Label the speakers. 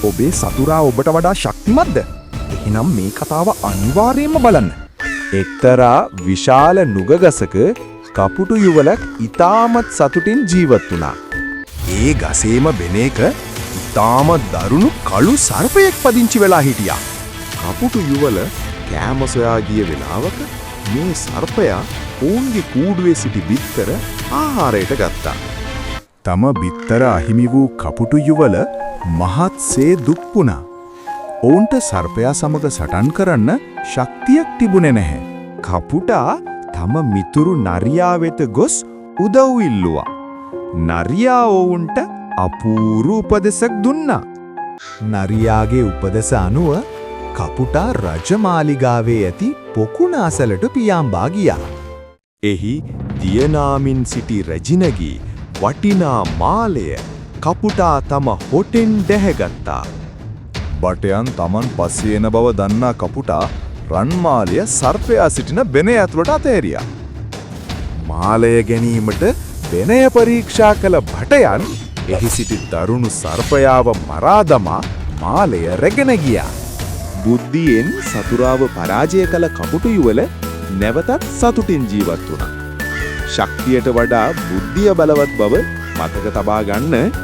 Speaker 1: ඔබේ සතුරා ඔබට වඩා ශක්තිමත්ද? එහෙනම් මේ කතාව අනිවාර්යයෙන්ම බලන්න.
Speaker 2: එක්තරා විශාල නුගගසක කපුටු යුවලක් ඉතාමත් සතුටින් ජීවත් වුණා.
Speaker 1: ඒ ගසේම බෙන එක ඉතාම දරුණු කළු සර්පයෙක් පදිංචි වෙලා හිටියා.
Speaker 2: කපුටු යුවල කෑම සොයා ගිය වෙලාවක මේ සර්පයා ඔවුන්ගේ කූඩුවේ සිටි බිත්තර ආහාරයට ගත්තා.
Speaker 1: තම බිත්තර අහිමි වූ කපුටු යුවල මහත්සේ දුක් වුණා. ඔවුන්ට සර්පයා සමග සටන් කරන්න ශක්තියක් තිබුණේ නැහැ.
Speaker 2: කපුටා තම මිතුරු නරියා වෙත ගොස් උදව් ඉල්ලුවා. නරියා ඔවුන්ට අපූර්ව උපදෙසක් දුන්නා.
Speaker 3: නරියාගේ උපදෙස අනුව කපුටා රජමාලිගාවේ ඇති පොකුණාසලට පියාඹා ගියා.
Speaker 2: එහි දියනාමින් සිටි රැජිනගී වටිනා මාලය කපුටා තම හොටෙන් දැහැගත්තා.
Speaker 1: බටයන් Taman පස්සේ එන බව දන්නා කපුටා රන්මාලය සර්පයා සිටින බෙනේ ඇතුළට අතහැරියා.
Speaker 2: මාලය ගැනීමට බෙනය පරීක්ෂා කළ භටයන් එහි සිටි දරුණු සර්පයාව මරා දමා මාලය රැගෙන ගියා. බුද්ධියෙන් සතුරාව පරාජය කළ කපුටු යුවල නැවතත් සතුටින් ජීවත් වුණා. ශක්තියට වඩා බුද්ධිය බලවත් බව මතක තබා ගන්න